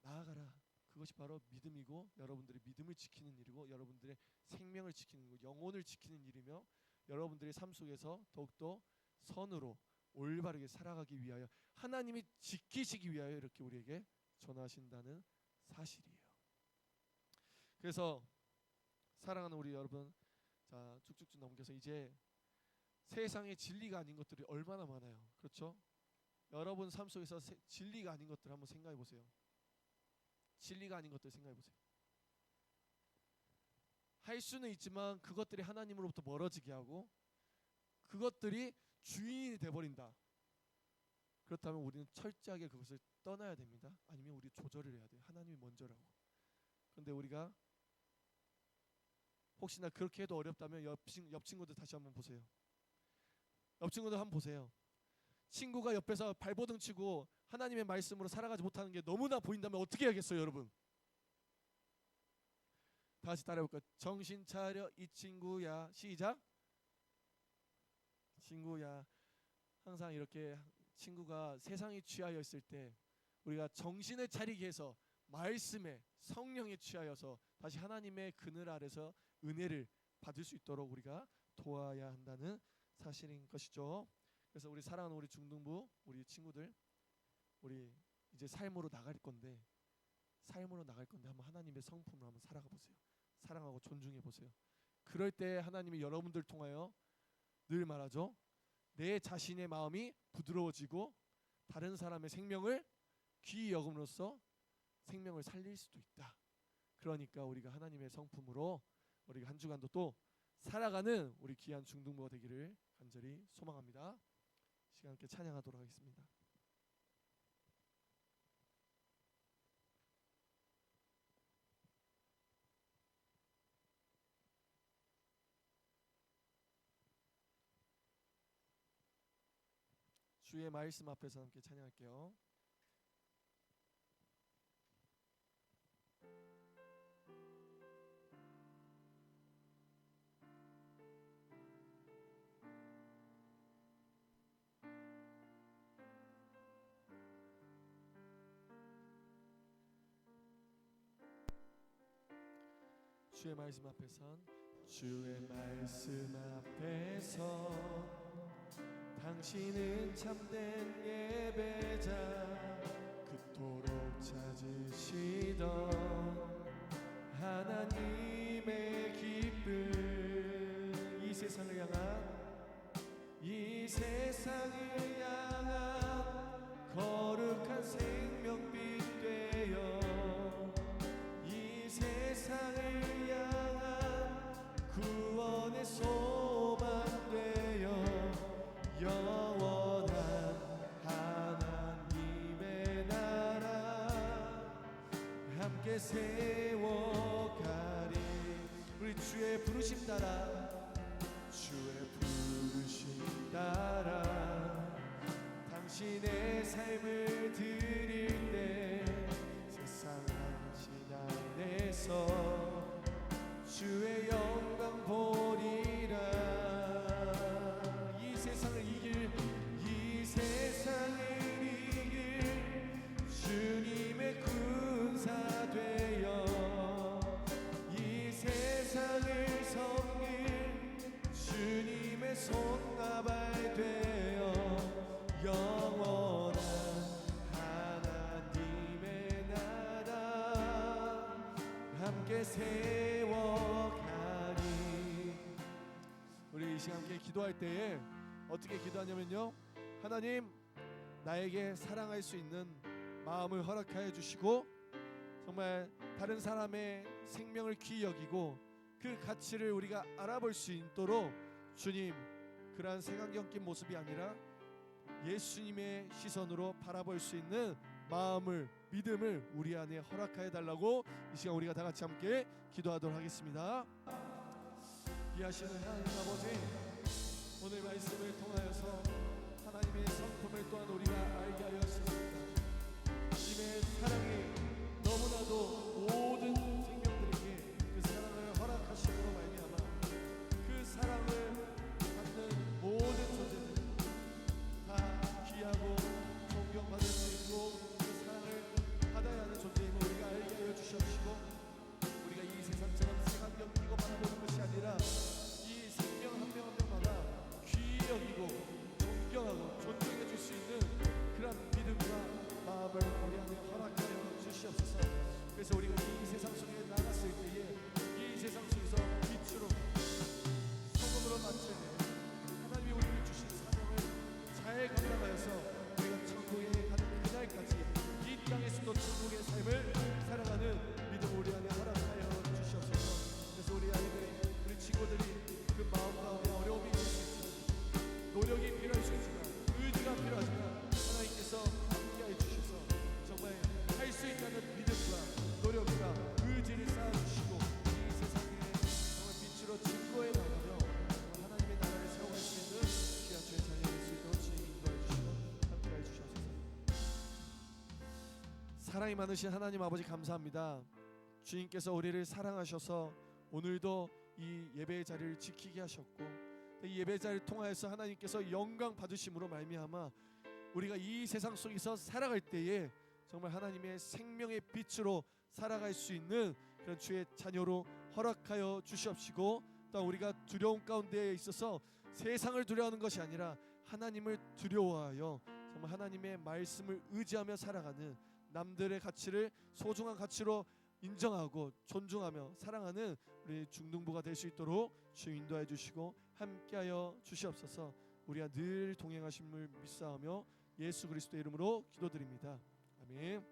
Speaker 2: 나아가라. 그것이 바로 믿음이고 여러분들의 믿음을 지키는 일이고 여러분들의 생명을 지키는 거, 영혼을 지키는 일이며 여러분들의 삶 속에서 더욱더 선으로 올바르게 살아가기 위하여 하나님이 지키시기 위하여 이렇게 우리에게 전하신다는 사실이에요. 그래서 사랑하는 우리 여러분, 자 쭉쭉쭉 넘겨서 이제 세상의 진리가 아닌 것들이 얼마나 많아요. 그렇죠? 여러분 삶 속에서 진리가 아닌 것들 한번 생각해 보세요. 진리가 아닌 것들 생각해 보세요. 할 수는 있지만 그것들이 하나님으로부터 멀어지게 하고 그것들이 주인이 돼버린다. 그렇다면 우리는 철저하게 그것을 떠나야 됩니다. 아니면 우리 조절을 해야 돼요. 하나님이 먼저라고. 그런데 우리가 혹시나 그렇게 해도 어렵다면 옆 친구들 다시 한번 보세요. 옆 친구들 한번 보세요. 친구가 옆에서 발버둥 치고 하나님의 말씀으로 살아가지 못하는 게 너무나 보인다면 어떻게 해야겠어요, 여러분? 다시 따라해볼까요? 정신 차려 이 친구야. 시작. 친구야. 항상 이렇게 친구가 세상에 취하여 있을 때 우리가 정신을 차리게 해서 말씀에 성령에 취하여서 다시 하나님의 그늘 아래서 은혜를 받을 수 있도록 우리가 도와야 한다는 사실인 것이죠. 그래서 우리 사랑하는 우리 중등부 우리 친구들, 우리 이제 삶으로 나갈 건데 한번 하나님의 성품으로 한번 살아가 보세요. 사랑하고 존중해 보세요. 그럴 때 하나님이 여러분들 통하여 늘 말하죠. 내 자신의 마음이 부드러워지고 다른 사람의 생명을 귀히 여김으로써 생명을 살릴 수도 있다. 그러니까 우리가 하나님의 성품으로 우리가 한 주간도 또 살아가는 우리 귀한 중등부가 되기를 간절히 소망합니다. 시간 함께 찬양하도록 하겠습니다. 주의 말씀 앞에서 함께 찬양할게요. 주의 말씀 앞에선 주의 말씀 앞에서 당신은 참된 예배자 그토록 찾으시던 하나님의 기쁨 이 세상을 향한 거룩한 생명빛 되어 이 세상을 구원의 소망 되어 영원한 하나님의 나라 함께 세워가리. 우리 주의 부르심 따라 당신의 삶을 드릴 때 세상 지나내서 주의 영광 보리라. 이 세상을 이길 주님의 군사 되어 이 세상을 섬길 주님의 손나발 되어 영원한 함께 세워가니. 우리 이 시간 함께 기도할 때에 어떻게 기도하냐면요, 하나님 나에게 사랑할 수 있는 마음을 허락하여 주시고 정말 다른 사람의 생명을 귀히 여기고 그 가치를 우리가 알아볼 수 있도록 주님 그러한 색안경 낀 모습이 아니라 예수님의 시선으로 바라볼 수 있는 마음을, 믿음을 우리 안에 허락하여 달라고 이 시간 우리가 다 같이 함께 기도하도록 하겠습니다. 귀하시는 하나님 아버지, 오늘 말씀을 통하여서 하나님의 성품을 또한 우리가 알게 하여 주셨습니다. 주님의 사랑이 너무나도 모든 생명들에게 그 사랑을 허락하심으로 말미암아 그 사랑을 받는 모든 존재들 다 귀하고 존경받을 수 있고 그 사랑을 받아야 하는 존재임을 우리가 알게 하여 주시옵시고, 우리가 이 세상처럼 색안경 끼고 바라보는 것이 아니라 이 생명 한 명 한 명마다 귀히 여기고 존경하고 존중해 줄 수 있는 그런 믿음과 마음을 우리 안에 허락하여 주시옵소서. 그래서 우리가 이 세상 속에 나갔을 때에 이 세상 속에서 빛으로 소금으로 만드는 하나님이 우리를 주신 사명을 잘 감당하여서 우리가 천국에 가는 그날까지 이 땅에서도 천국의 삶을 살아가는 믿음 우리 안에 허락하여 주시옵소서. 그래서 우리 아이들이, 우리 친구들이 그 마음 가운데 어려움이 있을 수 있지만, 노력이 필요할 수 있지만, 의지가 필요하지만 하나님께서 함께해 주셔서 정말 할 수 있다는 믿음과 노력과 의지를 쌓아주시고 이 세상에 정말 빛으로 증거해 나가며 하나님의 나라를 세워갈 수 있는 귀한 주의 자녀 될 수 있도록 주님 인도해 주시고 함께해 주시옵소서. 사랑이 많으신 하나님 아버지 감사합니다. 주님께서 우리를 사랑하셔서 오늘도 이 예배의 자리를 지키게 하셨고, 이 예배 자리를 통하여서 하나님께서 영광 받으심으로 말미암아 우리가 이 세상 속에서 살아갈 때에 정말 하나님의 생명의 빛으로 살아갈 수 있는 그런 주의 자녀로 허락하여 주시옵시고, 또 우리가 두려움 가운데에 있어서 세상을 두려워하는 것이 아니라 하나님을 두려워하여 정말 하나님의 말씀을 의지하며 살아가는, 남들의 가치를 소중한 가치로 인정하고 존중하며 사랑하는 우리 중등부가 될 수 있도록 주 인도해 주시고 함께하여 주시옵소서. 우리가 늘 동행하심을 믿사오며 예수 그리스도의 이름으로 기도드립니다. 아멘.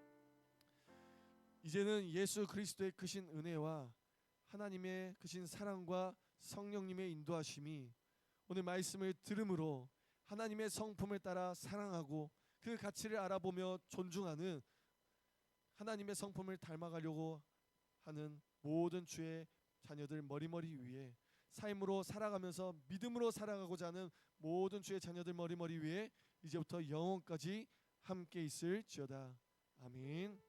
Speaker 2: 이제는 예수 그리스도의 크신 은혜와 하나님의 크신 사랑과 성령님의 인도하심이 오늘 말씀을 들음으로 하나님의 성품을 따라 사랑하고 그 가치를 알아보며 존중하는, 하나님의 성품을 닮아가려고 하는 모든 주의 자녀들 머리머리 위에, 삶으로 살아가면서 믿음으로 살아가고자 하는 모든 주의 자녀들 머리머리 위에 이제부터 영원까지 함께 있을지어다. 아멘.